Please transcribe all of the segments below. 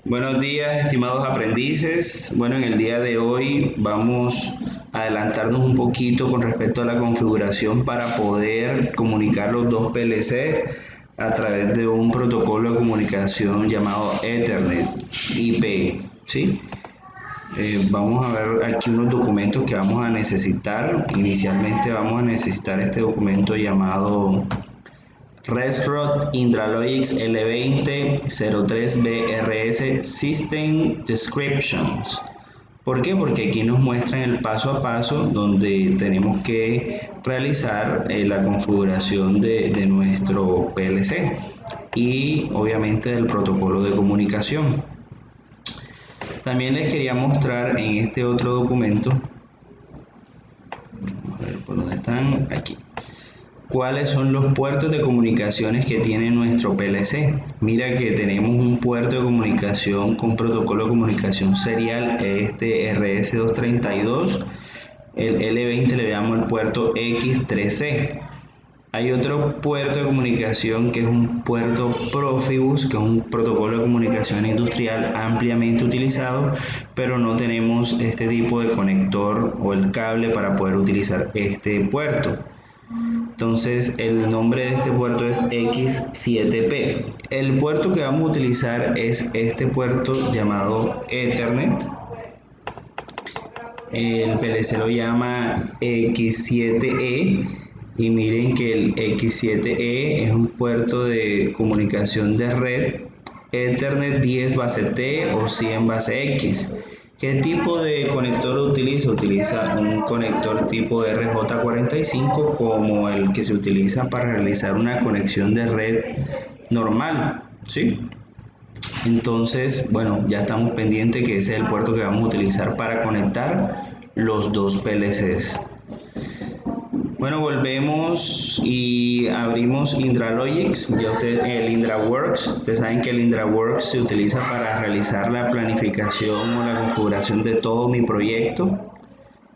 Buenos días, estimados aprendices. Bueno, en el día de hoy vamos a adelantarnos un poquito con respecto a la configuración para poder comunicar los dos PLC a través de un protocolo de comunicación llamado Ethernet IP, ¿sí? Vamos a ver aquí unos documentos que vamos a necesitar. Inicialmente vamos a necesitar este documento llamado Resrod Intralogics L2003BRS System Descriptions. ¿Por qué? Porque aquí nos muestran el paso a paso donde tenemos que realizar la configuración de nuestro PLC y obviamente del protocolo de comunicación. También les quería mostrar en este otro documento, vamos a ver por dónde están, aquí, cuáles son los puertos de comunicaciones que tiene nuestro PLC. Mira que tenemos un puerto de comunicación con protocolo de comunicación serial, este RS232, el L20 le damos el puerto X3C. Hay otro puerto de comunicación que es un puerto Profibus, que es un protocolo de comunicación industrial ampliamente utilizado, pero no tenemos este tipo de conector o el cable para poder utilizar este puerto. Entonces el nombre de este puerto es X7P. El puerto que vamos a utilizar es este puerto llamado Ethernet. El PLC lo llama X7E. Y miren que el X7E es un puerto de comunicación de red Ethernet 10 base T o 100 base X. ¿Qué tipo de conector utiliza? Utiliza un conector tipo RJ45 como el que se utiliza para realizar una conexión de red normal, ¿sí? Entonces, bueno, ya estamos pendientes que ese es el puerto que vamos a utilizar para conectar los dos PLCs. Bueno, volvemos y abrimos Intralogics, el IndraWorks. Ustedes saben que el IndraWorks se utiliza para realizar la planificación o la configuración de todo mi proyecto.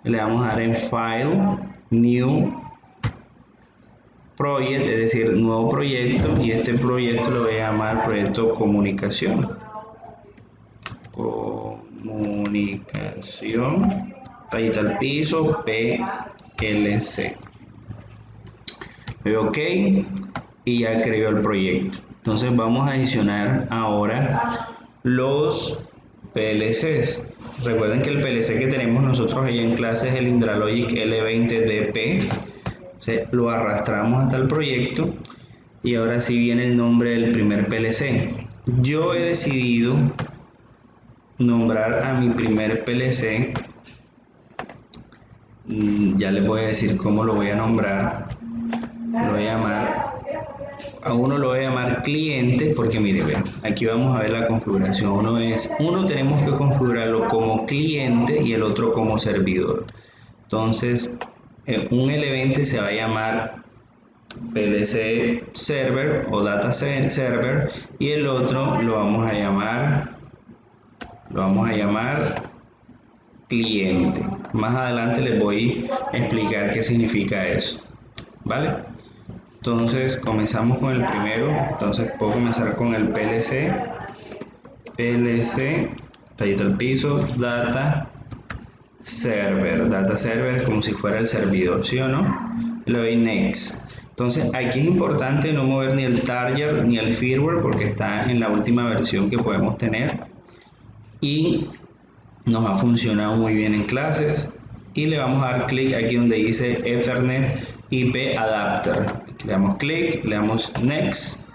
Le vamos a dar en File, New Project, es decir, nuevo proyecto, y este proyecto lo voy a llamar proyecto Comunicación. Comunicación, rayita al piso, PLC. OK y ya creó el proyecto. Entonces vamos a adicionar ahora los PLCs. Recuerden que el PLC que tenemos nosotros allá en clase es el Intralogic L20DP. Lo arrastramos hasta el proyecto y ahora sí viene el nombre del primer PLC. Yo he decidido nombrar a mi primer PLC, ya les voy a decir cómo lo voy a nombrar. Lo voy a llamar, a uno lo voy a llamar cliente, porque mire, vean, aquí vamos a ver la configuración. Uno tenemos que configurarlo como cliente y el otro como servidor. Entonces un L20 se va a llamar PLC server o data server y el otro lo vamos a llamar cliente. Más adelante les voy a explicar qué significa eso, ¿vale? Entonces comenzamos con el primero. Entonces puedo comenzar con el PLC, rayita al piso, data server como si fuera el servidor, ¿sí o no? Le doy next. Entonces aquí es importante no mover ni el target ni el firmware porque está en la última versión que podemos tener y nos ha funcionado muy bien en clases. Y le vamos a dar clic aquí donde dice Ethernet IP Adapter. Le damos clic, le damos Next.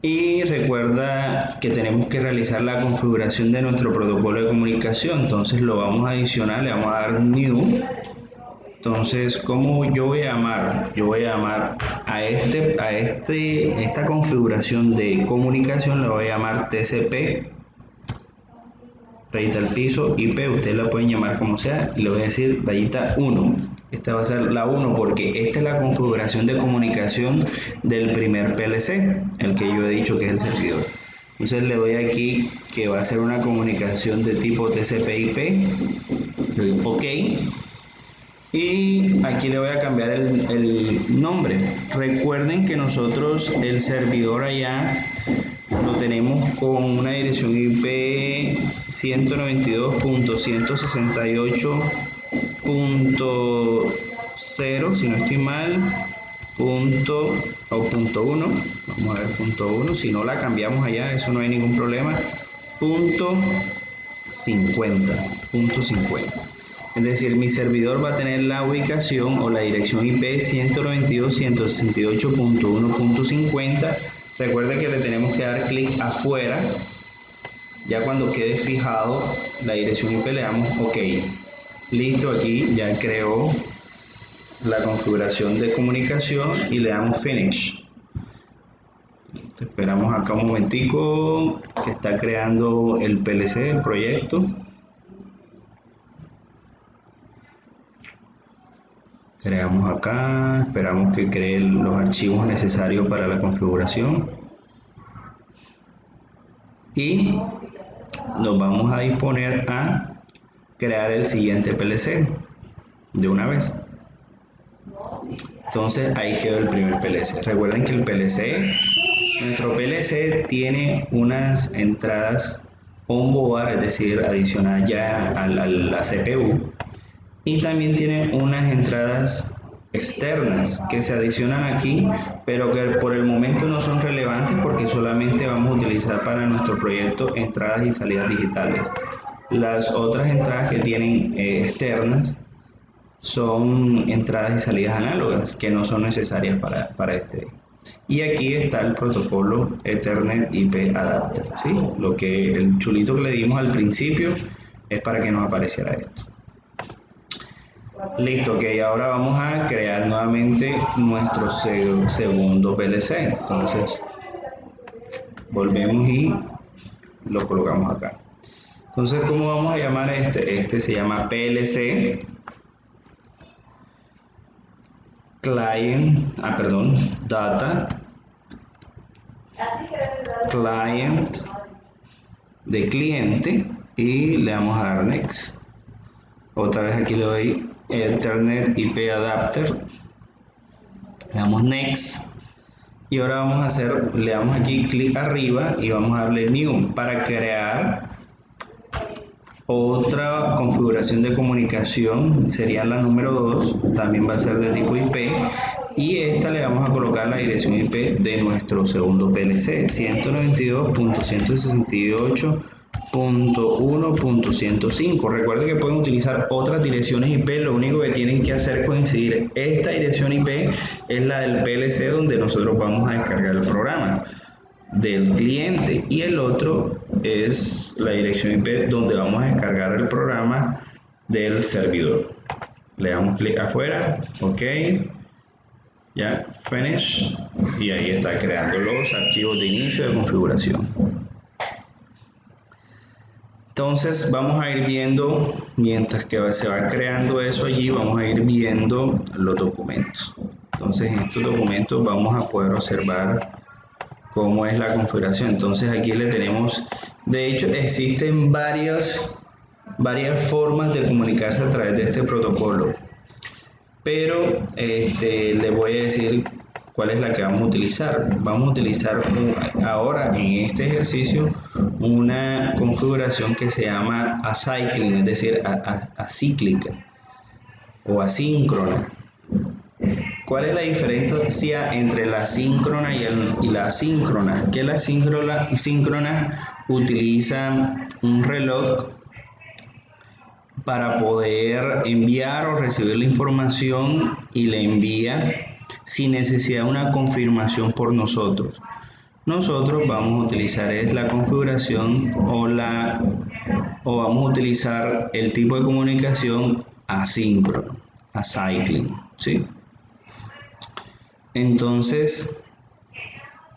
Y recuerda que tenemos que realizar la configuración de nuestro protocolo de comunicación. Entonces lo vamos a adicionar, le vamos a dar New. Entonces, ¿cómo yo voy a llamar? Yo voy a llamar a esta configuración de comunicación, le voy a llamar TCP. Rayita al piso, IP, ustedes la pueden llamar como sea, y le voy a decir rayita 1. Esta va a ser la 1 porque esta es la configuración de comunicación del primer PLC, el que yo he dicho que es el servidor. Entonces le doy aquí que va a ser una comunicación de tipo TCP/IP, le doy OK, y aquí le voy a cambiar el nombre. Recuerden que nosotros el servidor allá lo tenemos con una dirección IP 192.168.0, si no estoy mal, punto o punto 1, vamos a ver punto 1, si no la cambiamos allá, eso no hay ningún problema, punto 50. Es decir, mi servidor va a tener la ubicación o la dirección IP 192.168.1.50. Recuerden que le tenemos que dar clic afuera. Ya cuando quede fijado la dirección IP le damos OK. Listo, aquí ya creó la configuración de comunicación y le damos Finish. Esperamos acá un momentico que está creando el PLC, el proyecto. Creamos acá, esperamos que cree los archivos necesarios para la configuración y nos vamos a disponer a crear el siguiente PLC de una vez. Entonces ahí quedó el primer PLC. Recuerden que nuestro PLC tiene unas entradas onboard, es decir, adicional ya a la CPU, y también tiene unas entradas externas que se adicionan aquí, pero que por el momento no son relevantes porque solamente vamos a utilizar para nuestro proyecto entradas y salidas digitales. Las otras entradas que tienen externas son entradas y salidas análogas que no son necesarias para este. Y aquí está el protocolo Ethernet IP Adapter, ¿sí? Lo que el chulito que le dimos al principio es para que nos apareciera esto. Listo, ok, ahora vamos a crear nuevamente nuestro segundo PLC. Entonces, volvemos y lo colocamos acá. Entonces, ¿cómo vamos a llamar a este? Este se llama PLC Data Client de cliente y le damos a dar Next. Otra vez aquí le doy Ethernet IP Adapter, le damos Next y ahora vamos a le damos aquí clic arriba y vamos a darle New para crear otra configuración de comunicación, sería la número 2, también va a ser de tipo IP y esta le vamos a colocar la dirección IP de nuestro segundo PLC 192.168.1.105. Recuerden que pueden utilizar otras direcciones IP, lo único que tienen que hacer es coincidir. Esta dirección IP es la del PLC donde nosotros vamos a descargar el programa del cliente y el otro es la dirección IP donde vamos a descargar el programa del servidor. Le damos clic afuera, OK, ya Finish y ahí está creando los archivos de inicio de configuración. Entonces vamos a ir viendo, mientras que se va creando eso allí, vamos a ir viendo los documentos. Entonces en estos documentos vamos a poder observar cómo es la configuración. Entonces aquí le tenemos, de hecho existen varias formas de comunicarse a través de este protocolo, pero le voy a decir cuál es la que vamos a utilizar. Vamos a utilizar ahora en este ejercicio una configuración que se llama acycling, es decir, acíclica o asíncrona. ¿Cuál es la diferencia entre la síncrona y la asíncrona? Que la síncrona utiliza un reloj para poder enviar o recibir la información y la envía sin necesidad de una confirmación por nosotros. Nosotros vamos a utilizar la configuración o vamos a utilizar el tipo de comunicación asíncrono, acycling, ¿sí? Entonces,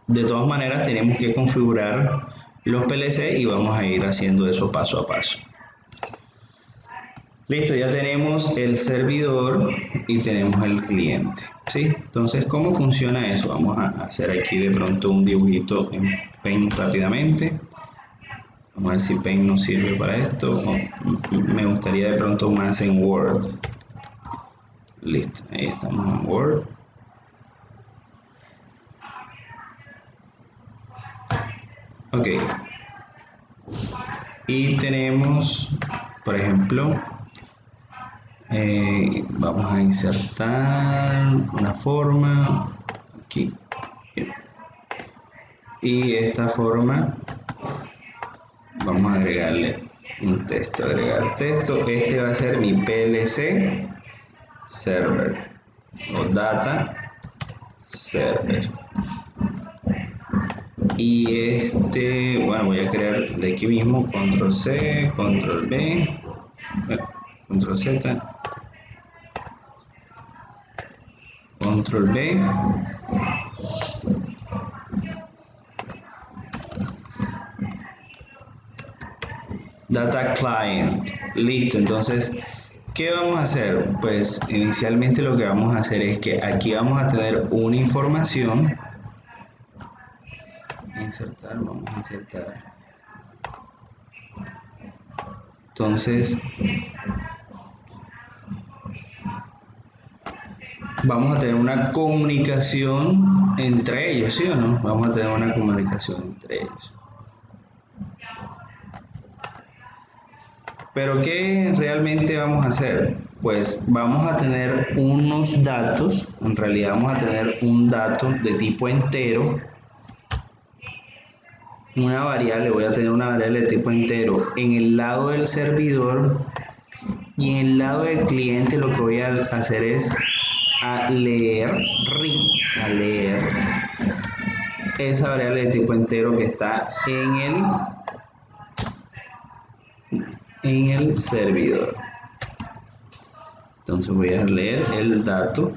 de todas maneras tenemos que configurar los PLC y vamos a ir haciendo eso paso a paso. Listo, ya tenemos el servidor y tenemos el cliente, ¿sí? Entonces, ¿cómo funciona eso? Vamos a hacer aquí de pronto un dibujito en Paint rápidamente. Vamos a ver si Paint nos sirve para esto. Me gustaría de pronto más en Word. Listo, ahí estamos en Word. Ok. Y tenemos, por ejemplo, vamos a insertar una forma aquí. Y esta forma vamos a agregarle un texto, agregar texto. Este va a ser mi PLC server o data server. Y este, bueno, voy a crear de aquí mismo control C, control B, control Z, control B. Data client, listo. Entonces, ¿qué vamos a hacer? Pues inicialmente lo que vamos a hacer es que aquí vamos a tener una información. Insertar, vamos a insertar. Entonces, vamos a tener una comunicación entre ellos, ¿sí o no? Vamos a tener una comunicación entre ellos. Pero ¿qué realmente vamos a hacer? Pues vamos a tener unos datos, en realidad vamos a tener un dato de tipo entero, una variable, voy a tener una variable de tipo entero en el lado del servidor, y en el lado del cliente lo que voy a hacer es a leer esa variable de tipo entero que está en el servidor. Entonces voy a leer el dato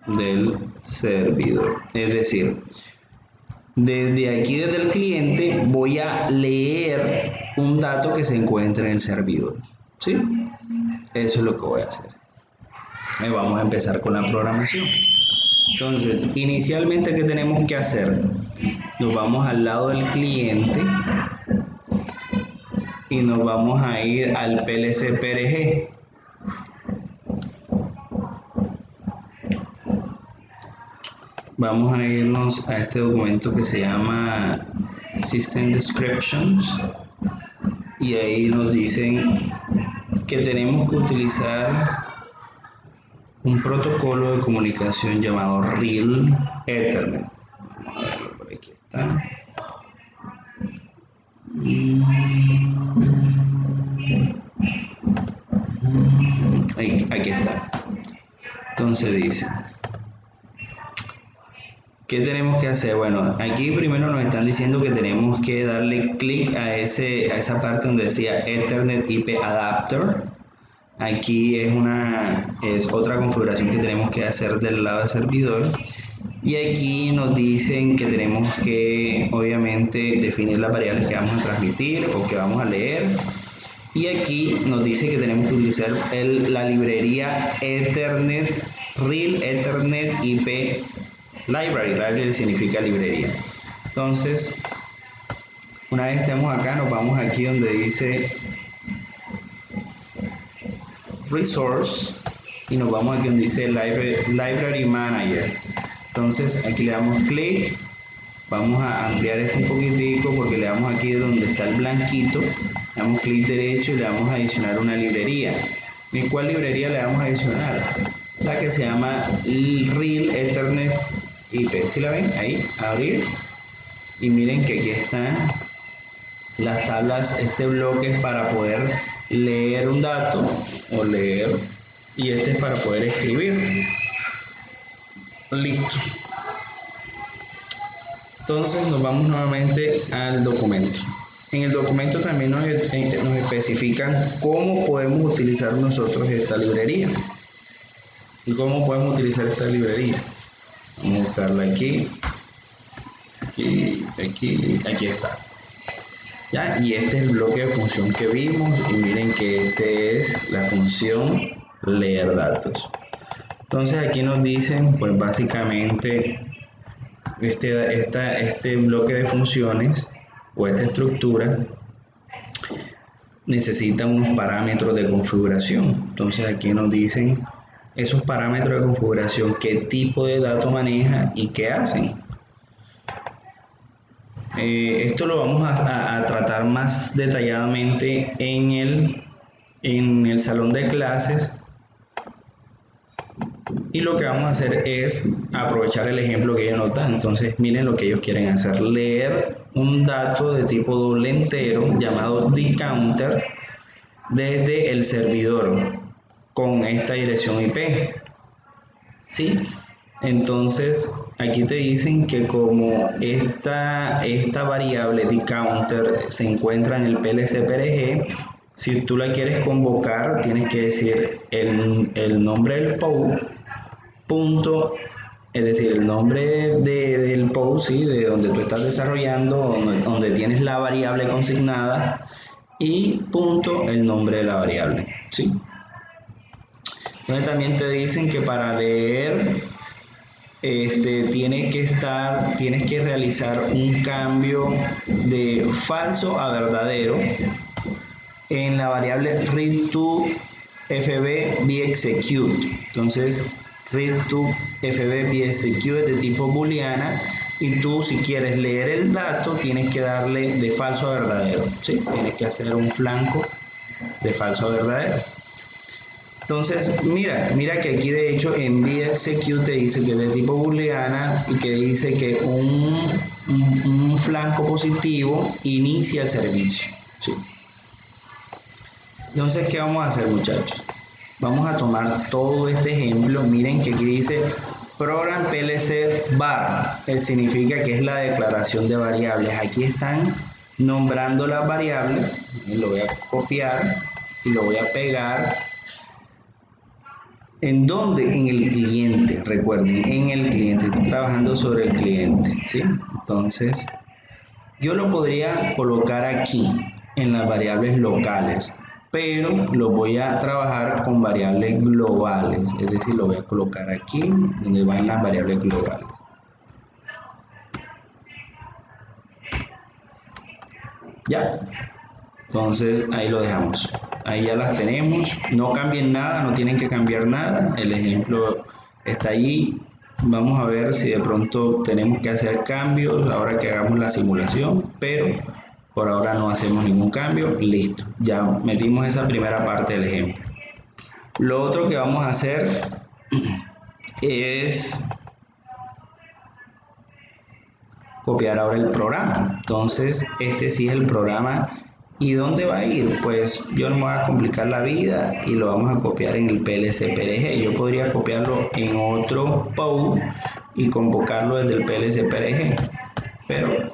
del servidor, es decir, desde aquí, desde el cliente, voy a leer un dato que se encuentra en el servidor, ¿sí? Eso es lo que voy a hacer. Ahí vamos a empezar con la programación. Entonces, inicialmente, ¿qué tenemos que hacer? Nos vamos al lado del cliente y nos vamos a ir al PLC PRG. Vamos a irnos a este documento que se llama System Descriptions, y ahí nos dicen que tenemos que utilizar un protocolo de comunicación llamado Real Ethernet. Vamos a verlo, por aquí está. Aquí está. Entonces dice, ¿qué tenemos que hacer? Bueno, aquí primero nos están diciendo que tenemos que darle clic a esa parte donde decía Ethernet IP Adapter. Aquí es otra configuración que tenemos que hacer del lado del servidor. Y aquí nos dicen que tenemos que, obviamente, definir las variables que vamos a transmitir o que vamos a leer. Y aquí nos dice que tenemos que utilizar la librería Ethernet, Real Ethernet IP Library. Library significa librería. Entonces, una vez estemos acá, nos vamos aquí donde dice Resource y nos vamos aquí donde dice Library Manager. Entonces, aquí le damos clic. Vamos a ampliar esto un poquitico porque le damos aquí donde está el blanquito, le damos clic derecho y le vamos a adicionar una librería. ¿Y cuál librería le vamos a adicionar? La que se llama Real Ethernet IP. ¿Sí la ven? Ahí, abrir. Y miren que aquí están las tablas, este bloque es para poder leer un dato o leer, y este es para poder escribir. Listo. Entonces nos vamos nuevamente al documento. En el documento también nos especifican cómo podemos utilizar nosotros esta librería. ¿Y cómo podemos utilizar esta librería? Vamos a buscarla aquí. Aquí está. ¿Ya? Y este es el bloque de función que vimos. Y miren que este es la función leer datos. Entonces aquí nos dicen, pues básicamente, este bloque de funciones o esta estructura necesita unos parámetros de configuración. Entonces aquí nos dicen esos parámetros de configuración, qué tipo de datos maneja y qué hacen. Esto lo vamos a tratar más detalladamente en el salón de clases. Y lo que vamos a hacer es aprovechar el ejemplo que ellos nos dan. Entonces, miren lo que ellos quieren hacer. Leer un dato de tipo doble entero llamado dcounter desde el servidor con esta dirección IP. ¿Sí? Entonces, aquí te dicen que como esta variable dcounter se encuentra en el PLC-PRG, si tú la quieres convocar, tienes que decir el nombre del POU, punto, es decir, el nombre del POU, ¿sí? De donde tú estás desarrollando, donde tienes la variable consignada, y punto, el nombre de la variable, ¿sí? Entonces también te dicen que para leer tienes que realizar un cambio de falso a verdadero en la variable read to fb be execute. Entonces, read to fb be execute es de tipo booleana, y tú, si quieres leer el dato, tienes que darle de falso a verdadero, ¿sí? Tienes que hacer un flanco de falso a verdadero. Entonces, mira que aquí de hecho en BeExecute te dice que es de tipo booleana y que dice que un flanco positivo inicia el servicio, ¿sí? Entonces, ¿qué vamos a hacer, muchachos? Vamos a tomar todo este ejemplo. Miren que aquí dice program PLC bar, que significa que es la declaración de variables. Aquí están nombrando las variables. Lo voy a copiar y lo voy a pegar. ¿En dónde? En el cliente, recuerden, en el cliente. Estoy trabajando sobre el cliente, ¿sí? Entonces, yo lo podría colocar aquí, en las variables locales, pero lo voy a trabajar con variables globales, es decir, lo voy a colocar aquí, donde van las variables globales. Ya, entonces ahí lo dejamos. Ahí ya las tenemos, no cambien nada, no tienen que cambiar nada, el ejemplo está allí. Vamos a ver si de pronto tenemos que hacer cambios ahora que hagamos la simulación, pero por ahora no hacemos ningún cambio. Listo, ya metimos esa primera parte del ejemplo. Lo otro que vamos a hacer es copiar ahora el programa. Entonces, este sí es el programa. ¿Y dónde va a ir? Pues yo no me voy a complicar la vida y lo vamos a copiar en el PLC-PRG. Yo podría copiarlo en otro POU y convocarlo desde el PLC-PRG, pero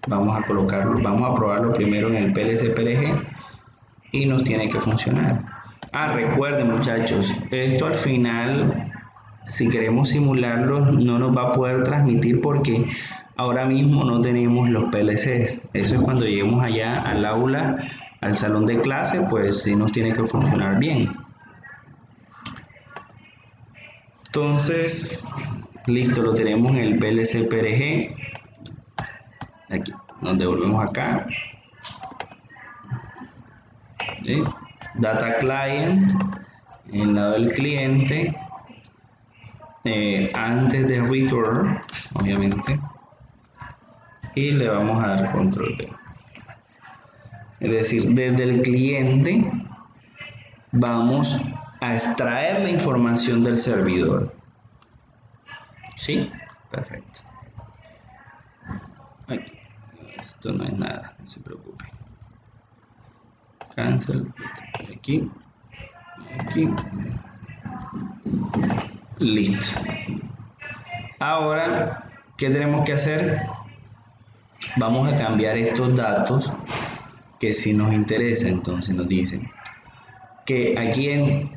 vamos a colocarlo, vamos a probarlo primero en el PLC-PRG y nos tiene que funcionar. Recuerden, muchachos, esto al final, si queremos simularlo, no nos va a poder transmitir porque ahora mismo no tenemos los PLCs. Eso es cuando lleguemos allá al aula, al salón de clase, pues sí nos tiene que funcionar bien. Entonces, listo, lo tenemos en el PLC-PRG. Aquí, nos devolvemos acá. ¿Sí? Data Client, en el lado del cliente, antes de return, obviamente, y le vamos a dar control V. Es decir, desde el cliente vamos a extraer la información del servidor. ¿Sí? Perfecto. Aquí. Esto no es nada, no se preocupe. Cancel. Aquí. Aquí. Listo. Ahora, ¿qué tenemos que hacer? Vamos a cambiar estos datos que si nos interesa. Entonces nos dicen que aquí en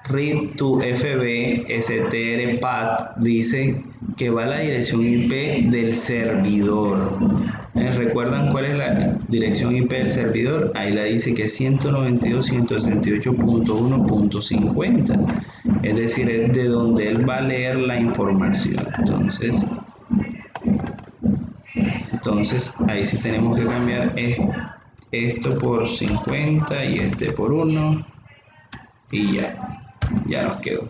read to fb str path dice que va a la dirección IP del servidor. ¿Recuerdan cuál es la dirección IP del servidor? Ahí la dice que es 192.168.1.50, es decir, es de donde él va a leer la información. Entonces ahí sí tenemos que cambiar esto por 50 y este por 1 y ya nos quedó.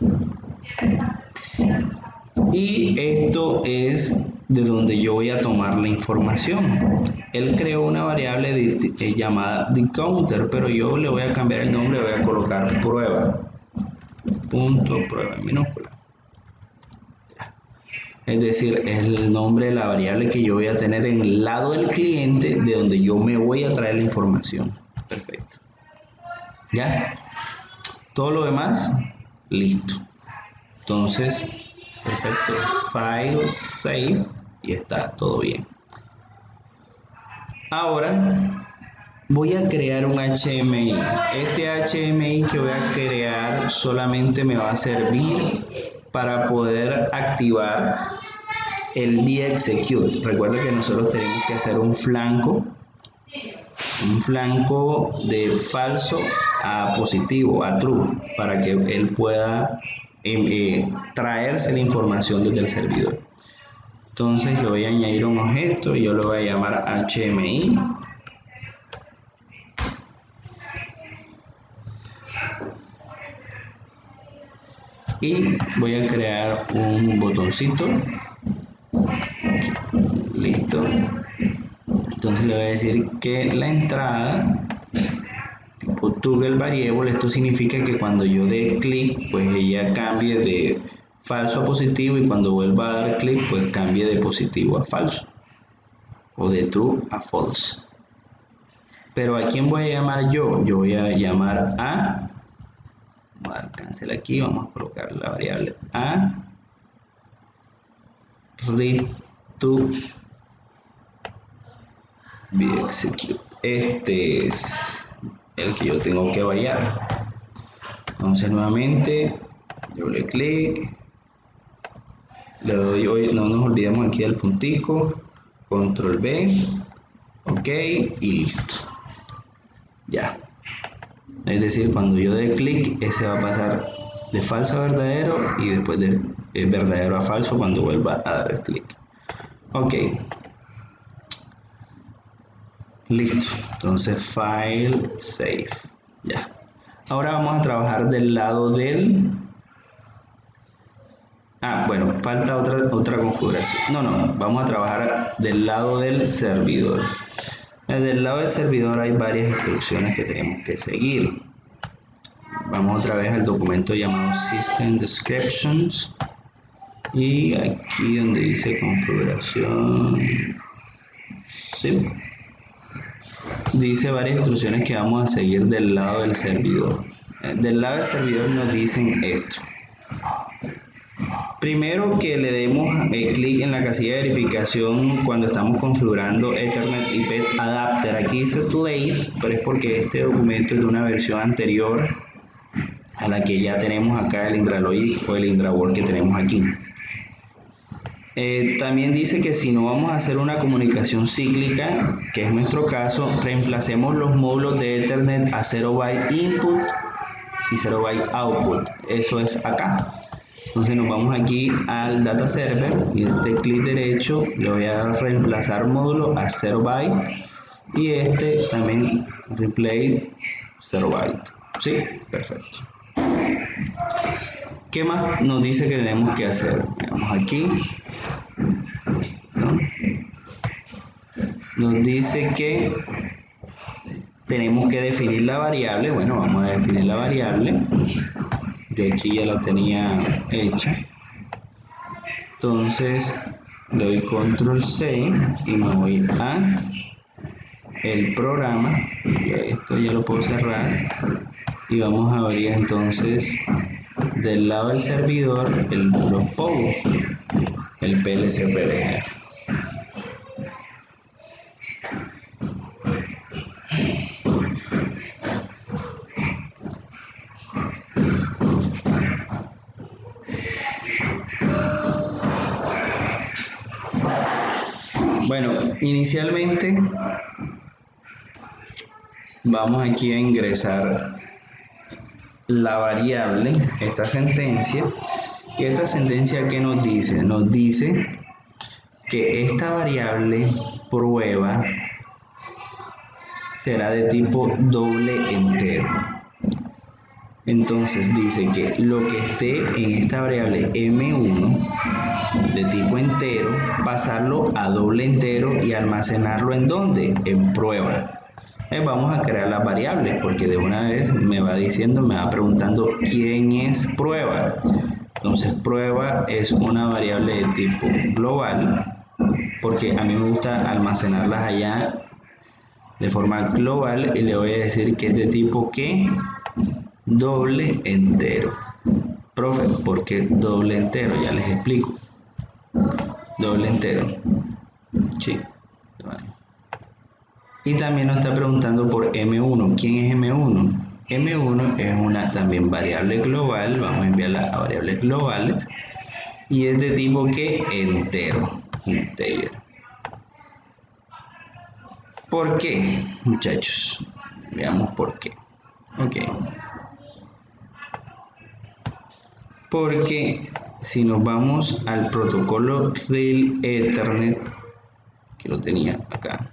Y esto es de donde yo voy a tomar la información. Él creó una variable llamada decounter, pero yo le voy a cambiar el nombre, voy a colocar prueba, punto prueba en minúscula. Es decir, es el nombre de la variable que yo voy a tener en el lado del cliente de donde yo me voy a traer la información. Perfecto. ¿Ya? Todo lo demás, listo. Entonces, perfecto. File, save y está todo bien. Ahora voy a crear un HMI. Este HMI que voy a crear solamente me va a servir para poder activar el vExecute. Recuerda que nosotros tenemos que hacer un flanco de falso a positivo, a true, para que él pueda traerse la información desde el servidor. Entonces le voy a añadir un objeto y yo lo voy a llamar HMI. Y voy a crear un botoncito. Listo. Entonces le voy a decir que la entrada tipo toggle variable, esto significa que cuando yo dé clic, pues ella cambie de falso a positivo, y cuando vuelva a dar clic, pues cambie de positivo a falso o de true a false. Pero ¿a quién voy a llamar yo? Yo voy a llamar a, vamos a dar cancel aquí, vamos a colocar la variable a read to vExecute. Este es el que yo tengo que variar. Entonces nuevamente doble clic, le doy hoy, no nos olvidemos aquí del puntico, control B, ok, y listo. Ya, es decir, cuando yo dé clic, ese va a pasar de falso a verdadero y después de verdadero a falso cuando vuelva a dar el clic. Ok, listo. Entonces file, save. Ya. Ahora vamos a trabajar del lado del... bueno, falta otra configuración. No, vamos a trabajar del lado del servidor. Del lado del servidor hay varias instrucciones que tenemos que seguir. Vamos otra vez al documento llamado System Descriptions. Y aquí donde dice configuración, sí, dice varias instrucciones que vamos a seguir del lado del servidor. Del lado del servidor nos dicen esto. Primero, que le demos clic en la casilla de verificación cuando estamos configurando Ethernet IP Adapter. Aquí dice Slave, pero es porque este documento es de una versión anterior a la que ya tenemos acá el IndraLogic o el IndraWorld que tenemos aquí. También dice que si no vamos a hacer una comunicación cíclica, que es nuestro caso, reemplacemos los módulos de Ethernet a 0 byte input y 0 byte output. Eso es acá. Entonces nos vamos aquí al data server y este clic derecho le voy a reemplazar módulo a 0 byte y este también replay 0 byte. ¿Sí? Perfecto. ¿Qué más nos dice que tenemos que hacer? Vamos aquí, ¿no? Nos dice que tenemos que definir la variable. Bueno, vamos a definir la variable. Yo aquí ya la tenía hecha. Entonces le doy control C y me voy a el programa. Esto ya lo puedo cerrar y vamos a abrir entonces del lado del servidor los POW, el PLC-PDG. Bueno, inicialmente vamos aquí a ingresar la variable, esta sentencia, y esta sentencia ¿qué nos dice? Nos dice que esta variable prueba será de tipo doble entero. Entonces dice que lo que esté en esta variable M1 de tipo entero, pasarlo a doble entero y almacenarlo ¿en dónde? En prueba. Vamos a crear las variables porque de una vez me va diciendo, me va preguntando quién es prueba. Entonces prueba es una variable de tipo global porque a mí me gusta almacenarlas allá de forma global y le voy a decir que es de tipo ¿qué? Doble entero. Profe, ¿por qué doble entero? Ya les explico. Doble entero. Sí. Y también nos está preguntando por M1. ¿Quién es M1? M1 es una también variable global. Vamos a enviarla a variables globales. Y es de tipo ¿qué? Entero. Integer. ¿Por qué, muchachos? Veamos por qué. Ok. Porque si nos vamos al protocolo Rail Ethernet, que lo tenía acá,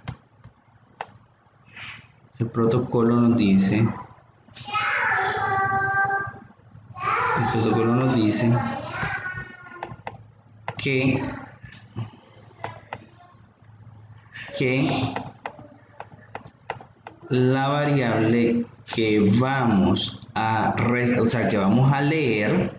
el protocolo nos dice, que la variable que vamos a leer,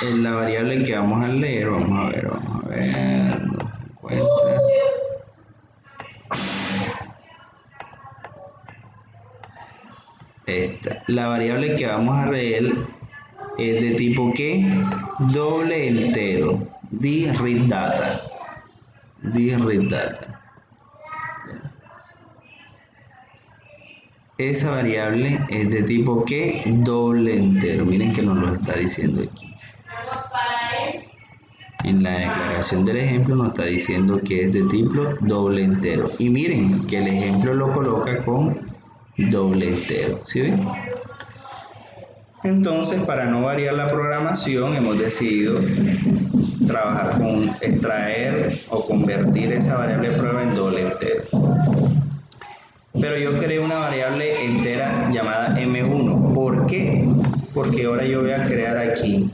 la variable que vamos a leer, vamos a ver, ¿dónde se encuentra? La variable que vamos a leer es de tipo ¿qué? Doble entero, read data. Esa variable es de tipo ¿qué? Doble entero. Miren que nos lo está diciendo aquí. En la declaración del ejemplo nos está diciendo que es de tipo doble entero. Y miren que el ejemplo lo coloca con doble entero. ¿Sí ven? Entonces, para no variar la programación, hemos decidido trabajar con extraer o convertir esa variable prueba en doble entero. Pero yo creé una variable entera llamada M1. ¿Por qué? Porque ahora yo voy a crear aquí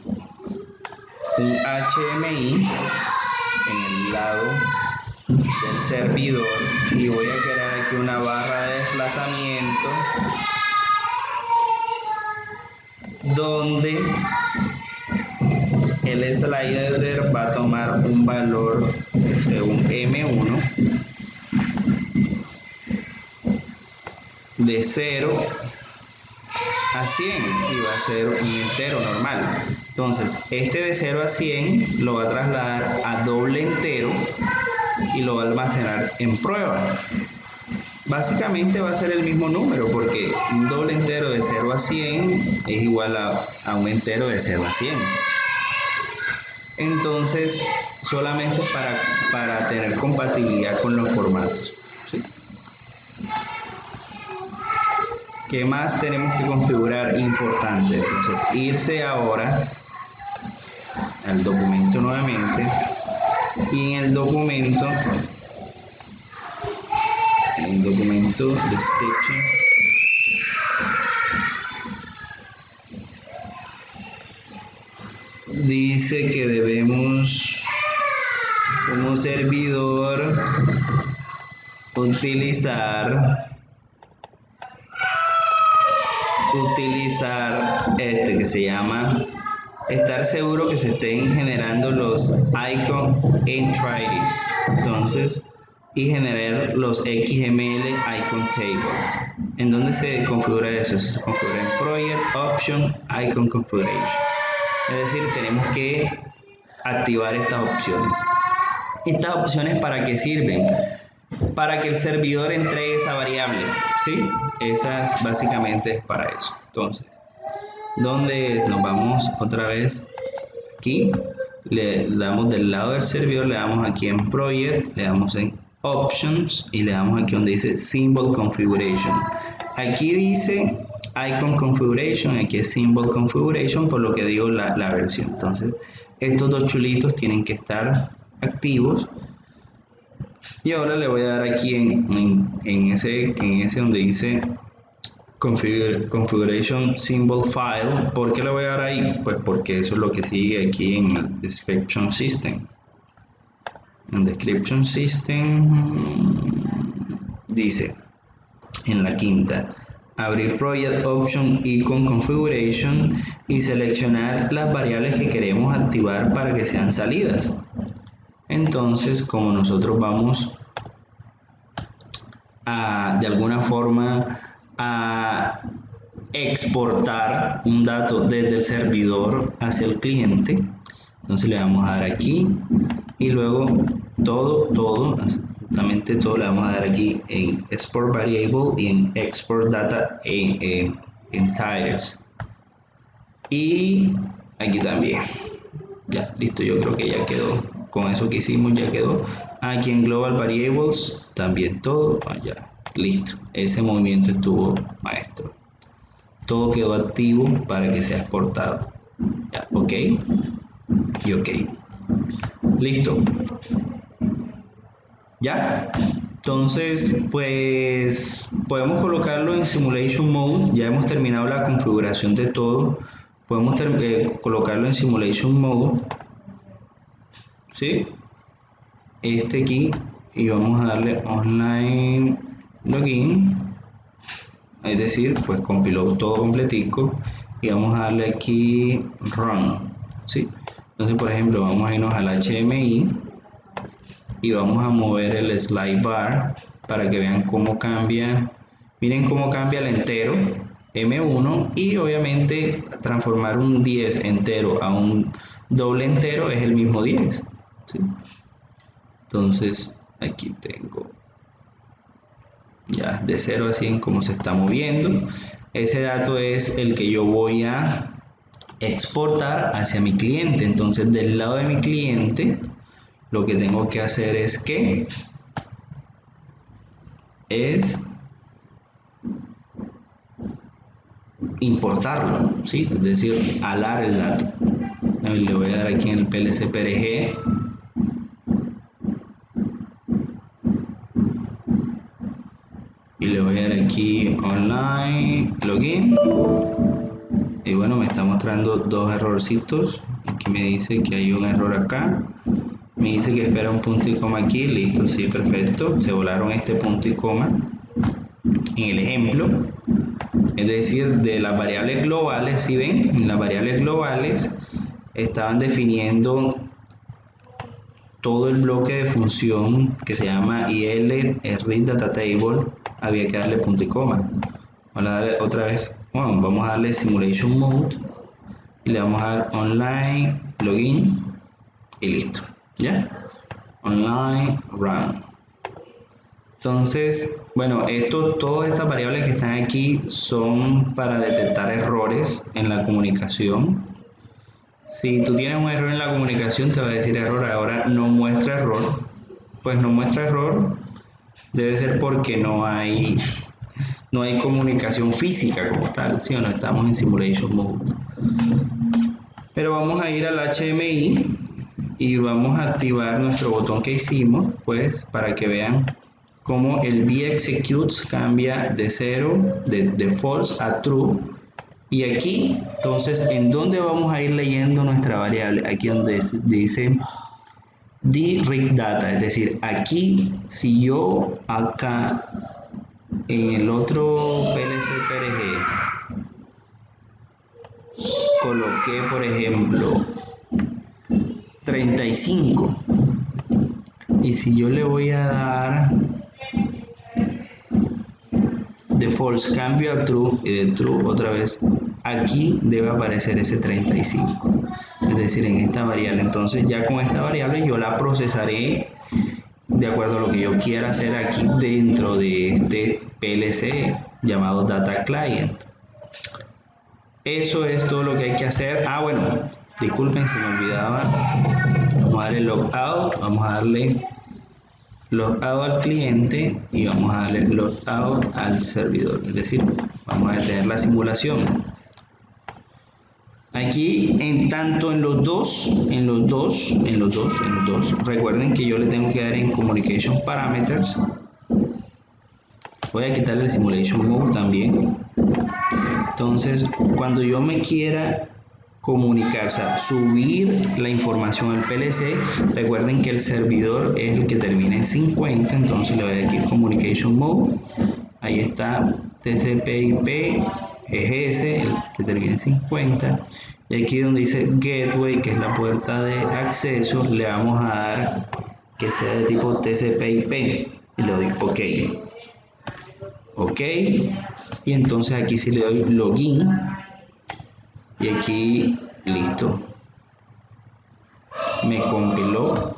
un HMI en el lado del servidor y voy a crear aquí una barra de desplazamiento donde el slider va a tomar un valor según M1 de 0 a 100 y va a ser un entero normal. Entonces, este de 0 a 100 lo va a trasladar a doble entero y lo va a almacenar en prueba. Básicamente va a ser el mismo número porque un doble entero de 0 a 100 es igual a un entero de 0 a 100. Entonces, solamente para tener compatibilidad con los formatos. ¿Sí? ¿Qué más tenemos que configurar? Importante. Entonces, irse ahora al documento nuevamente y en el documento description dice que debemos como servidor utilizar este que se llama estar seguro que se estén generando los icon entities, entonces, y generar los XML icon tables. ¿En dónde se configura eso? Se configura en Project Option Icon Configuration. Es decir, tenemos que activar estas opciones. ¿Estas opciones para qué sirven? Para que el servidor entregue esa variable, ¿sí? Esas básicamente es para eso. Entonces, ¿dónde nos vamos otra vez? Aquí, le damos del lado del servidor, le damos aquí en Project, le damos en Options y le damos aquí donde dice Symbol Configuration. Aquí dice Icon Configuration, aquí es Symbol Configuration, por lo que digo la versión. Entonces, estos dos chulitos tienen que estar activos Y ahora le voy a dar aquí en ese donde dice Configuration Symbol File. ¿Por qué le voy a dar ahí? Pues porque eso es lo que sigue aquí en el Description System. En Description System dice en la quinta, abrir Project Option Icon Configuration y seleccionar las variables que queremos activar para que sean salidas. Entonces, como nosotros vamos a, de alguna forma, a exportar un dato desde el servidor hacia el cliente, entonces le vamos a dar aquí y luego absolutamente todo le vamos a dar aquí en Export Variable y en Export Data en Titles. Y aquí también. Ya, listo, yo creo que ya quedó. Con eso que hicimos ya quedó. Aquí en Global Variables también todo. Ya, listo. Ese movimiento estuvo maestro. Todo quedó activo para que sea exportado. Ya, ok. Y ok. Listo. Ya. Entonces, pues podemos colocarlo en Simulation Mode. Ya hemos terminado la configuración de todo. Podemos colocarlo en Simulation Mode. ¿Sí? Este aquí. Y vamos a darle Online Login. Es decir, pues compiló todo completico. Y vamos a darle aquí Run. ¿Sí? Entonces, por ejemplo, vamos a irnos al HMI. Y vamos a mover el slide bar para que vean cómo cambia. Miren cómo cambia el entero M1 y obviamente transformar un 10 entero a un doble entero es el mismo 10. ¿Sí? Entonces aquí tengo ya de 0 a 100 cómo se está moviendo. Ese dato es el que yo voy a exportar hacia mi cliente. Entonces del lado de mi cliente lo que tengo que hacer es importarlo, ¿sí? Es decir, alar el dato. Le voy a dar aquí en el PLC PRG. Y le voy a dar aquí Online Login. Y bueno, me está mostrando dos errorcitos. Aquí me dice que hay un error acá. Me dice que espera un punto y coma aquí. Listo, sí, perfecto. Se volaron este punto y coma en el ejemplo. Es decir, de las variables globales, si ven, en las variables globales estaban definiendo todo el bloque de función que se llama IL Read Data Table, había que darle punto y coma. Vamos a darle otra vez, bueno, vamos a darle Simulation Mode, y le vamos a dar Online Login y listo, ¿ya? Online Run. Entonces, bueno, todas estas variables que están aquí son para detectar errores en la comunicación. Si tú tienes un error en la comunicación, te va a decir error, ahora no muestra error. Pues no muestra error, debe ser porque no hay comunicación física como tal, ¿sí o no? Estamos en Simulation Mode. Pero vamos a ir al HMI y vamos a activar nuestro botón que hicimos, pues, para que vean cómo el vExecutes cambia de 0, de false a true. Y aquí, entonces, ¿en dónde vamos a ir leyendo nuestra variable? Aquí donde dice read data, es decir, aquí, si yo acá en el otro PLC-PRG coloqué, por ejemplo, 35, y si yo le voy a dar de false cambio a true y de true otra vez, aquí debe aparecer ese 35, es decir, en esta variable. Entonces ya con esta variable yo la procesaré de acuerdo a lo que yo quiera hacer aquí dentro de este PLC llamado Data Client. Eso es todo lo que hay que hacer. Ah, bueno, disculpen, se me olvidaba. Vamos a darle logout, vamos a darle logout al cliente y vamos a darle logout al servidor. Es decir, vamos a detener la simulación. Aquí tanto en los dos, recuerden que yo le tengo que dar en Communication Parameters. Voy a quitarle el Simulation Mode también. Entonces, cuando yo me quiera comunicar, o sea, subir la información al PLC, recuerden que el servidor es el que termina en 50, entonces le voy a decir Communication Mode. Ahí está TCP/IP, es ese, el que termina en 50. Y aquí donde dice Gateway, que es la puerta de acceso, le vamos a dar que sea de tipo TCP/IP y le doy OK. OK, y entonces aquí sí le doy Login y aquí listo. Me compiló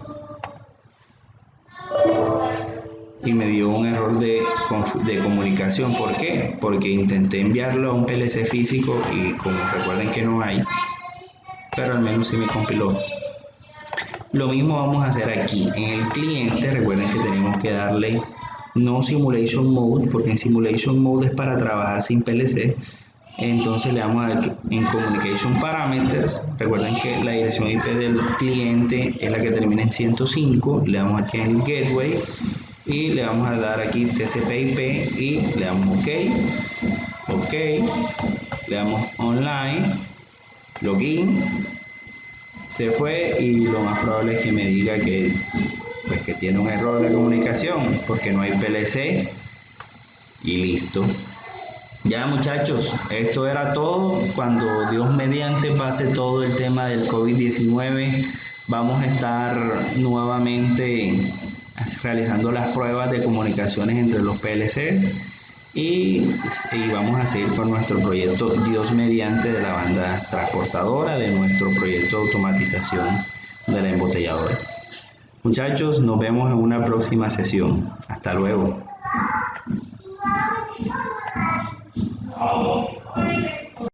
y me dio un error de comunicación. ¿Por qué? Porque intenté enviarlo a un PLC físico y como recuerden que no hay, pero al menos sí me compiló. Lo mismo vamos a hacer aquí en el cliente. Recuerden que tenemos que darle no Simulation Mode, porque en Simulation Mode es para trabajar sin PLC. Entonces le damos a dar en Communication Parameters. Recuerden que la dirección IP del cliente es la que termina en 105. Le damos aquí en el Gateway y le vamos a dar aquí TCP/IP y le damos OK. OK, le damos Online, Login. Se fue y lo más probable es que me diga que, pues, que tiene un error de comunicación porque no hay PLC y listo. Ya muchachos, esto era todo. Cuando Dios mediante pase todo el tema del COVID-19, vamos a estar nuevamente realizando las pruebas de comunicaciones entre los PLCs y vamos a seguir con nuestro proyecto Dios mediante de la banda transportadora, de nuestro proyecto de automatización de la embotelladora. Muchachos, nos vemos en una próxima sesión. Hasta luego.